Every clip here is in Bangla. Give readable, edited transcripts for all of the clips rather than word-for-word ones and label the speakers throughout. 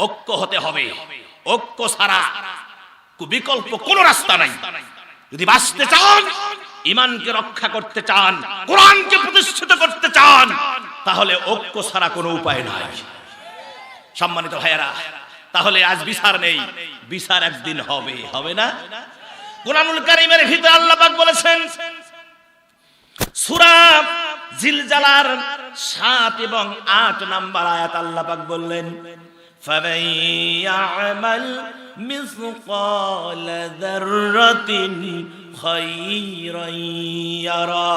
Speaker 1: ঐক্য হতে হবে। ঐক্য ছাড়া বিকল্প কোনো রাস্তা নাই। যদি বাঁচতে চান, ঈমানকে রক্ষা করতে চান, কোরআনকে প্রতিষ্ঠিত করতে চান, তাহলে ঐক্য ছাড়া কোনো উপায় নাই। সম্মানিত ভাইয়েরা, তাহলে আজ বিচার নেই, বিচার একদিন হবে, হবে না? কুরআনুল কারীমের ভিতরে আল্লাহ পাক বলেছেন, সূরা জিলজালার ৭ এবং ৮ নম্বর আয়াত আল্লাহ পাক বললেন, ফামান ইয়া'মাল মিসকালা যাররাতিন খায়রান ইয়ারা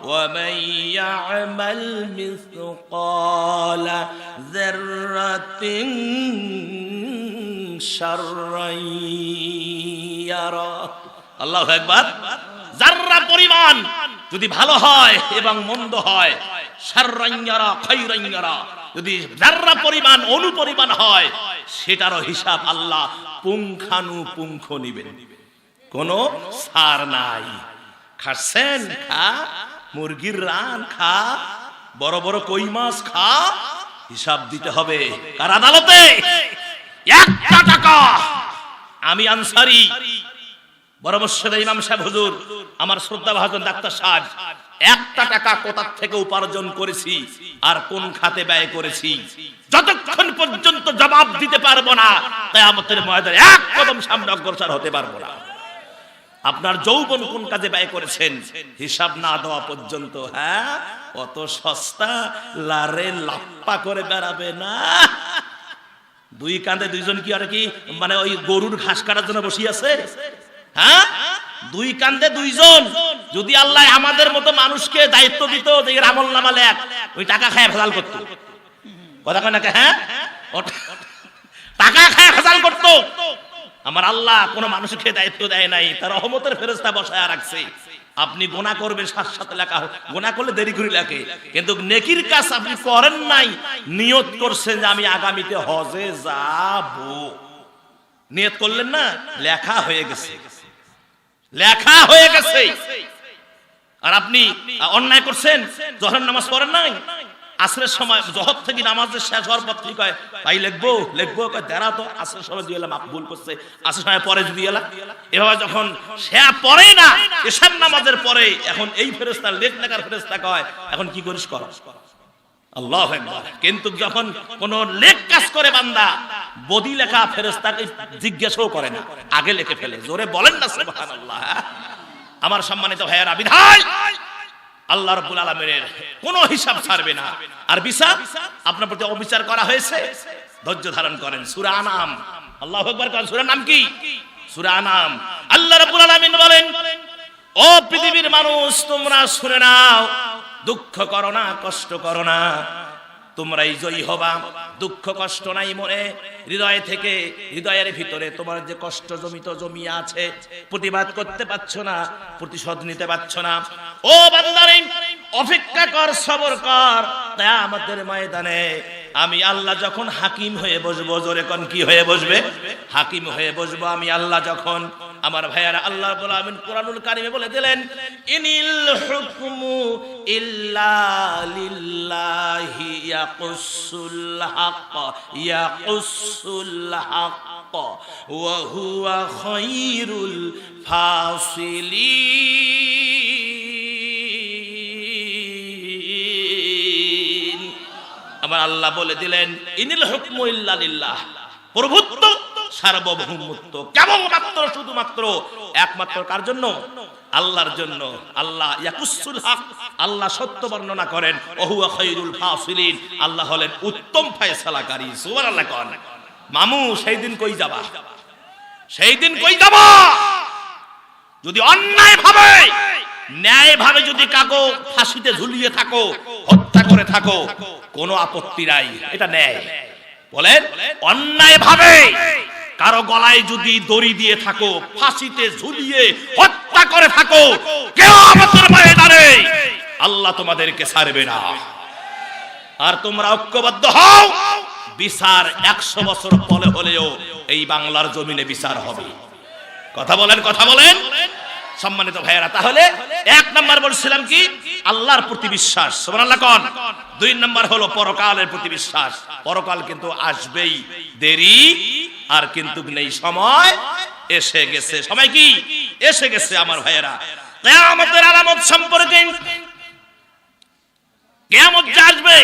Speaker 1: ওয়া মান ইয়া'মাল মিসকালা যাররাতিন শাররান ইয়ারা। আল্লাহু আকবার। যাররা পরিমাণ যদি ভালো হয় এবং মন্দ হয়, শাররান ইয়ারা খায়রান ইয়ারা, যদি যাররা পরিমাণ অনুপরিমাণ হয়, সেটারও হিসাব আল্লাহ পুঙ্খানুপুঙ্খ নেবেন, কোনো ছাড় নাই। খাচ্ছেন খা, মুরগির রান খা, বড় বড় কই মাছ খা, হিসাব দিতে হবে কার আদালতে? একটা টাকা আমি আনসারি বড় মসজিদের ইমাম সাহেব হুজুর, আমার শ্রদ্ধাভাজন ডাক্তার সাহেব, একটা টাকা কোথা থেকে উপার্জন করেছি আর কোন খাতে ব্যয় করেছি, যতক্ষণ পর্যন্ত জবাব দিতে পারবো না, কিয়ামতের ময়দানে এক কদম সামনে অগ্রসর হতে পারবো না। আপনার যৌবন কোন কাজে ব্যয় করেছেন, হিসাব না দেওয়া পর্যন্ত, হ্যাঁ, অত সস্তা লারে লাপ্পা করে বেড়াবে না। দুই কাঁধে দুইজন কি আর কি, মানে ওই গরুর ঘাস কাটার জন্য বসে আছে? হ্যাঁ, দুই কাঁধে দুইজন। যদি আল্লাহ আমাদের মতো মানুষকে দায়িত্ব দিত যে এর আমল নামা লেখ, ওই টাকা খায় ভেজাল করতো। কথা কয় নাকি? হ্যাঁ, টাকা খায় ভেজাল করতো। আমার আল্লাহ কোন মানুষকে দায়িত্ব দেয় নাই, তার রহমতের ফেরেশতা বসায় রাখছে। আপনি গুনাহ করবেন, সাথে সাথে লেখা হয়, গুনাহ করলে দেরি করে লেখে, কিন্তু নেকির কাজ আপনি করেন নাই, নিয়ত করছেন যে আমি আগামীতে হজে যাব, নিয়ত করলেন না, লেখা হয়ে গেছে, লেখা হয়ে গেছে। আর আপনি অন্যায় করছেন, জোহরের নামাজ পড়েন নাই, আসরের সময় জোহর থেকে নামাজের শেষ হওয়ার পর ঠিক হয়, ভাই লিখবো লিখবো, দেরা তো আসরের সময় দিয়ে এলাম, ভুল করছে, আসরের সময় পরে যদি এলাম, এভাবে যখন সে পড়ে না, এশার নামাজের পরে, এখন এই ফেরেশতা লেখ লেখার ফেরেশতা কয়, এখন কি করিস কর, আল্লাহু আকবার। কিন্তু যখন কোন লেখ কাজ করে বান্দা, বদি লেখা ফেরেশতাকে জিজ্ঞাসাও করে না, আগে লিখে ফেলে। জোরে বলেন না সুবহানাল্লাহ। আমার সম্মানিত ভাইয়েরা, বিধায় আল্লাহ রাব্বুল আলামিনের কোনো হিসাব ছাড়বে না। আর বিচার, আপনার প্রতি অবিচার করা হয়েছে, ধৈর্য ধারণ করেন। সূরা আনাম, আল্লাহু আকবার করেন। সূরার নাম কি? সূরা আনাম। আল্লাহ রাব্বুল আলামিন বলেন, ও পৃথিবীর মানুষ, তোমরা শুনে নাও, দুঃখ করো না, কষ্ট করো না, তোমরাই জয়ী হবা। দুঃখ কষ্ট নাই মনে, হৃদয় থেকে, হৃদয়ের ভিতরে তোমার যে কষ্ট জমিয়ে আছে, প্রতিবাদ করতে পারছো না, প্রতিশোধ নিতে পারছো না, ও বান্দারে অপেক্ষা কর, সবর কর। কিয়ামতের ময়দানে আমি আল্লাহ যখন হাকিম হয়ে বসবো, জোরে কোন কি হয়ে বসবে? হাকিম হয়ে বসবো আমি আল্লাহ যখন। আমার ভাইয়ারা, আল্লাহ রাব্বুল আলামিন কুরআনুল কারীমে বলে দিলেন, ইনিল হুকমু ইল্লা লিল্লাহি ইয়াকুসুল হক ওয়া হুয়া খায়রুল ফাসিলিন। আমার আল্লাহ বলে দিলেন, ইনিল হুকমু ইল্লা লিল্লাহ, প্রভুত্ব, সার্বভৌমত্ব কেবলমাত্র শুধুমাত্র একমাত্র কার জন্য? আল্লাহর জন্য। আল্লাহ ইয়াকুসুল হক, আল্লাহ সত্য বর্ণনা করেন, ওয়া হুয়া খায়রুল ফাসিলিন, আল্লাহ হলেন উত্তম ফয়সালাকারী। সুবহানাল্লাহ। কোন মামু, সেই দিন কই যাবা? সেই দিন কই যাবা? যদি অন্যায় ভাবে, ন্যায় ভাবে যদি কাকো ফাঁসিতে ঝুলিয়ে থাকো, হত্যা করে থাকো, কোনো আপত্তি নাই, এটা ন্যায়। বলেন, অন্যায় ভাবে কারো গলায় যদি দড়ি দিয়ে থাকো, ফাঁসিতে ঝুলিয়ে হত্যা করে থাকো, কিয়ামতের ময়দানে আল্লাহ তোমাদেরকে ছাড়বে না। আর তোমরা ঐক্যবদ্ধ হও, বিচার 100 বছর পরে হলেও এই বাংলার জমিনে বিচার হবে। কথা বলেন, কথা বলেন। সম্মানিত ভাইয়েরা, তাহলে 1 নাম্বার বলছিলাম কি? আল্লাহর প্রতি বিশ্বাস। সুবহানাল্লাহ। কোন 2 নাম্বার হলো পরকালের প্রতি বিশ্বাস। পরকাল কিন্তু আসবেই, দেরি আর কিন্তু নেই, সময় এসে গেছে। সময় কি এসে গেছে আমার ভাইয়েরা। কিয়ামতের আলামত সম্পর্কে, কিয়ামত যে আসবে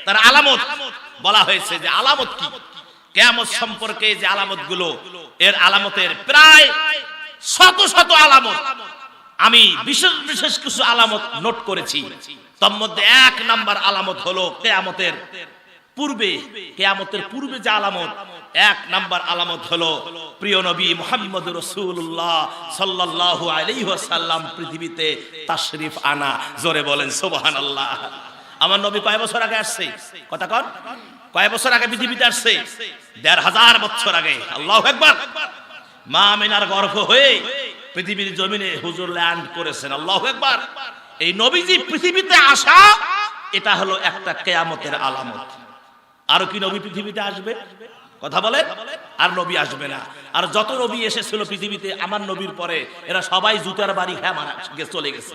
Speaker 1: তার আলামত বলা হয়েছে যে আলামত কি, কিয়ামত সম্পর্কে যে আলামতগুলো, এর আলামতের প্রায় শত শত আলামত। আমি বিশেষ বিশেষ কিছু আলামত নোট করেছি। তার মধ্যে এক নাম্বার আলামত হলো কিয়ামতের পূর্বে, কিয়ামতের পূর্বে যে আলামত, এক নাম্বার আলামত হলো প্রিয় নবী মুহাম্মদ রাসূলুল্লাহ সাল্লাল্লাহু আলাইহি ওয়াসাল্লাম পৃথিবীতে তাশরিফ আনা। জোরে বলেন সুবহানাল্লাহ। আমার নবী কয় বছর আগে আসছে? কথা কন, কয় বছর আগে পৃথিবীতে আসছে? ১৫০০ বছর আগে। আল্লাহু আকবার। মা আমিনার গর্ভ হয়ে পৃথিবীর জমিনে হুজুর ল্যান্ড করেছেন। আল্লাহু আকবার। এই নবীজি পৃথিবীতে আসা, এটা হলো একটা কিয়ামতের আলামত। আর কি নবী পৃথিবীতে আসবে? কথা বলে, আর নবী আসবে না। আর যত নবী এসেছিল পৃথিবীতে আমার নবীর পরে, এরা সবাই জুতার বাড়ি খেয়ে মারা চলে গেছে।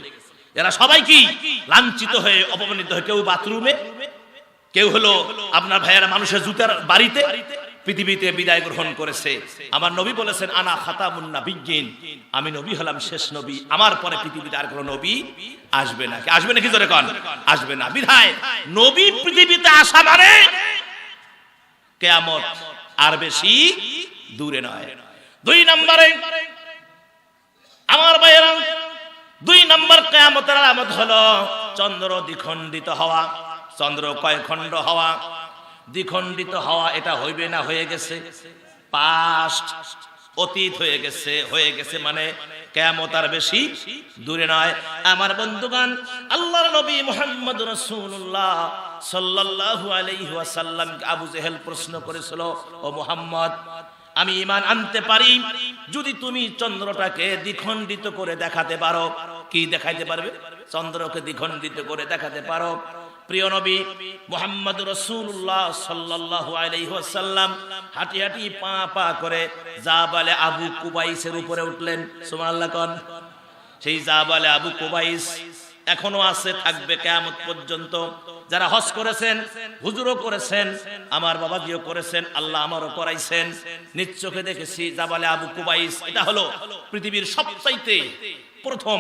Speaker 1: এরা সবাই কি লাঞ্ছিত হয়ে, অপমানিত হয়ে, কেউ বাথরুমে, কেউ হলো আপনার ভাইয়েরা মানুষের জুতার বাড়িতে পৃথিবীতে বিদায় গ্রহণ করেছে। আমার নবী বলেছেন আনা খাতামুন নাবিয়্যিন, আমি নবী হলাম শেষ নবী, আমার পরে পৃথিবীতে আর কোনো নবী আসবে না। আসবে নাকি জোরে কোন? আসবে না। বিধায় নবী পৃথিবীতে আসা মানে কিয়ামত আর বেশি দূরে নয়। দুই নম্বরে আমার ভাইয়েরা, দুই নম্বর কিয়ামতের আলামত হলো চন্দ্র দ্বিখণ্ডিত হওয়া। চন্দ্র কয় খণ্ড হওয়া? দ্বিখণ্ডিত হওয়া। এটা হইবে না, হয়ে গেছে, পাস্ট, অতীত হয়ে গেছে। হয়ে গেছে মানে কিয়ামত আর বেশি দূরে নয়। আমার বন্ধুগণ, আল্লাহর নবী মুহাম্মদ রাসূলুল্লাহ সাল্লাল্লাহু আলাইহি ওয়াসাল্লাম আবু জেহেল প্রশ্ন করেছিল, ও মুহাম্মদ, আমি ঈমান আনতে পারি যদি তুমি চন্দ্রটাকে দ্বিখণ্ডিত করে দেখাতে পারো। কি দেখাইতে পারবে? চন্দ্রকে দ্বিখণ্ডিত করে দেখাতে পারো। প্রিয় নবী মুহাম্মদ রাসূলুল্লাহ সাল্লাল্লাহু আলাইহি ওয়াসাল্লাম হাঁটি হাঁটি পা পা করে জাবালে আবু কুবাইসের উপরে উঠলেন। সুবহানাল্লাহ কোন? সেই জাবালে আবু কুবাইস এখনো আছে, থাকবে কিয়ামত পর্যন্ত। যারা হজ করেছেন, হুজুরও করেছেন, আমার বাবাজিও করেছেন, আল্লাহ আমারও করাইছেন, নিজ চোখে দেখেছি জাবালে আবু কুবাইস। এটা হলো পৃথিবীর সবচাইতে প্রথম,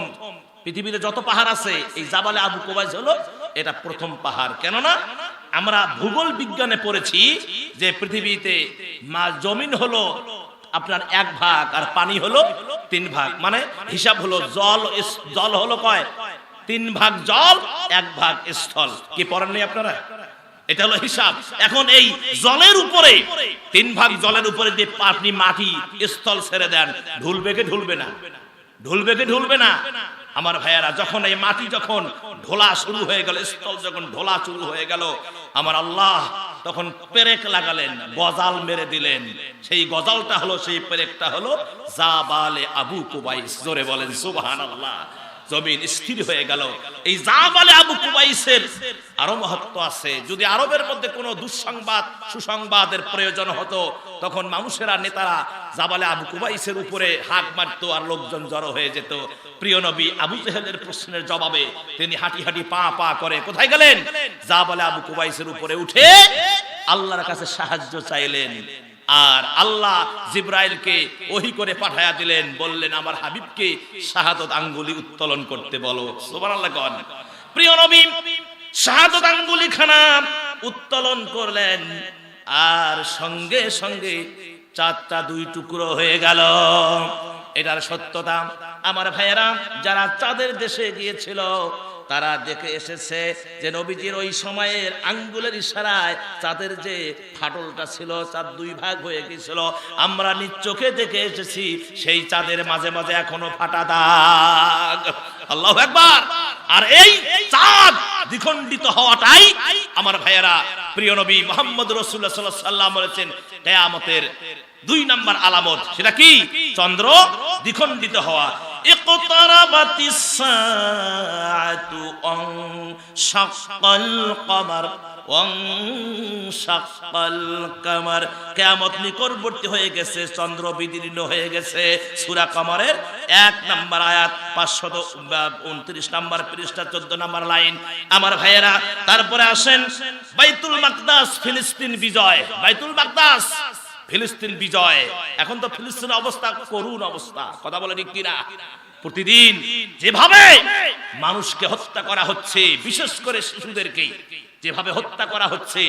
Speaker 1: পৃথিবীতে যত পাহাড় আছে এই জাবালে আবু কুবাইস হলো এটা প্রথম পাহাড়। কেননা আমরা ভূগোল বিজ্ঞানে পড়েছি যে পৃথিবীতে জমিন হলো আপনার 1 ভাগ আর পানি হলো 3 ভাগ। মানে হিসাব হলো জল হলো কয়? 3 ভাগ জল, 1 ভাগ স্থল। কি পড়েন নাই আপনারা? এটা হলো হিসাব। এখন এই জলের উপরে 3 ভাগ জলের উপরে যে আপনি মাটি স্থল ছেড়ে দেন, ঢুলবে কি ঢুলবে না? ঢুলবে কি ঢুলবে না? আমার ভাইয়েরা, যখন এই মাটি যখন ঢোলা শুরু হয়ে গেল, স্থল যখন ঢোলা শুরু হয়ে গেল, আমার আল্লাহ তখন পেরেক লাগালেন, গজাল মেরে দিলেন। সেই গজালটা হলো, সেই পেরেকটা হলো জাবালে আবু কুবাইস। জোরে বলেন সুবহানাল্লাহ। জমিন স্থির হয়ে গেল। এই জাবালে আবু কুবাইসের আরো মহত্ব আছে। যদি আরবের মধ্যে কোনো দুঃসংবাদ সুসংবাদের প্রয়োজন হতো, তখন মানুষেরা, নেতারা জাবালে আবু কুবাইসের উপরে হাত মারতো আর লোকজন জড়ো হয়ে যেত। প্রিয় নবী আবু জেহেলের প্রশ্নের জবাবে তিনি হাঁটি হাঁটি পা পা করে কোথায় গেলেন? জাবালে আবু কুবাইসের উপরে উঠে আল্লাহর কাছে সাহায্য চাইলেন। আর আল্লাহ জিবরাইলকে ওহী করে পাঠায়া দিলেন, বললেন আমার হাবিবকে শাহাদত আঙ্গুলি উত্তোলন করতে বলো। সুবহানাল্লাহ কোন? প্রিয় নবী শাহাদত আঙ্গুলি খানা উত্তোলন করলেন, আর সঙ্গে সঙ্গে চাঁদটা 2 টুকরো হয়ে গেল। এটার সত্যতা আমার ভাইয়েরা যারা চাঁদের দেশে গিয়েছিল তারা দেখে এসেছে যে নবীজির ওই সময়ের আঙ্গুলের ইশারায় চাঁদের যে ফাটলটা ছিল, চাঁদ 2 ভাগ হয়ে গিয়েছিল। আমরা নিজ চোখে দেখে এসেছি সেই চাঁদের মাঝে মাঝে এখনো ফাটা দাগ। আল্লাহু আকবার। আর এই চাঁদ দ্বিখণ্ডিত হওয়াটাই আমার ভাইয়েরা প্রিয় নবী মুহাম্মদ রাসূলুল্লাহ সাল্লাল্লাহু আলাইহি ওয়াসাল্লাম বলেছেন কিয়ামতের 2 নাম্বার আলামত। সেটা কি? চন্দ্র দ্বিখণ্ডিত হওয়া। ইকতারাবাতিস সাআতু ওয়ানশাক্কাল কমার ওয়ানশাক্কাল কমার। কিয়ামত নিকটবর্তী হয়ে গেছে, চন্দ্র বিদীর্ণ হয়ে গেছে। সূরা কমরের 1 নাম্বার আয়াত 529 নাম্বার পৃষ্ঠা 14 নাম্বার লাইন। আমার ভাইয়েরা তারপরে আসেন বাইতুল মাকদাস, ফিলিস্তিন বিজয়। বাইতুল মাকদাস ফিলিস্তিন বিজয়। এখন তো ফিলিস্তিনের অবস্থা করুণ অবস্থা, কথা বলে ঠিক কিনা? প্রতিদিন যেভাবে মানুষকে হত্যা করা হচ্ছে, বিশেষ করে শিশুদেরকে যেভাবে হত্যা করা হচ্ছে,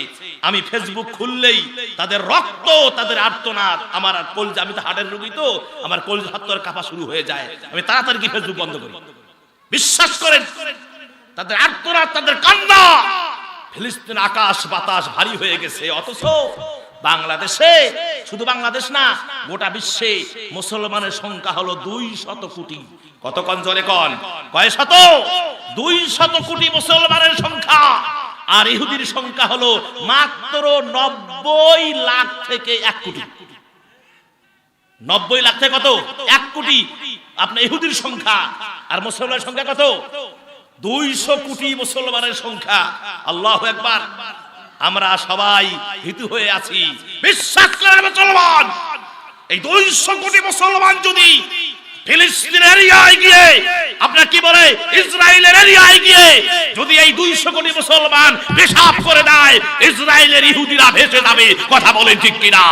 Speaker 1: আমি ফেসবুক খুললেই তাদের রক্ত, তাদের আর্তনাদ, আমার কলজা, আমি তো হার্টের রোগী, তো আমার কলজা হাতর কাঁপা শুরু হয়ে যায়, আমি তাড়াতাড়ি কি ফেসবুক বন্ধ করি। বিশ্বাস করেন, তাদের আর্তনাদ, তাদের কান্না, ফিলিস্তিন আকাশ বাতাস ভারী হয়ে গেছে। অথচ বাংলাদেশে, শুধু বাংলাদেশ না, গোটা বিশ্বে মুসলমানের সংখ্যা হলো 200 কোটি। কত কন জোরে কন, কয় শত? 200 কোটি মুসলমানের সংখ্যা। আর ইহুদির সংখ্যা হলো মাত্র 90 লাখ থেকে 1 কোটি। 90 লাখ থেকে কত? 1 কোটি। আপনার ইহুদির সংখ্যা। আর মুসলমানের সংখ্যা কত? 200 কোটি মুসলমানের সংখ্যা। আল্লাহু আকবার। আমরা সবাই ভীতু হয়ে আছি। বিশ্বাস করেন মুসলমান, এই 200 কোটি মুসলমান যদি ফিলিস্তিনের এরিয়ায় গিয়ে, আপনার কি বলে, ইসরায়েলের এরিয়ায় গিয়ে যদি এই 200 কোটি মুসলমান পেশাব করে দেয়, ইসরায়েলের ইহুদিরা ভেসে যাবে। কথা বলেন ঠিক কিনা?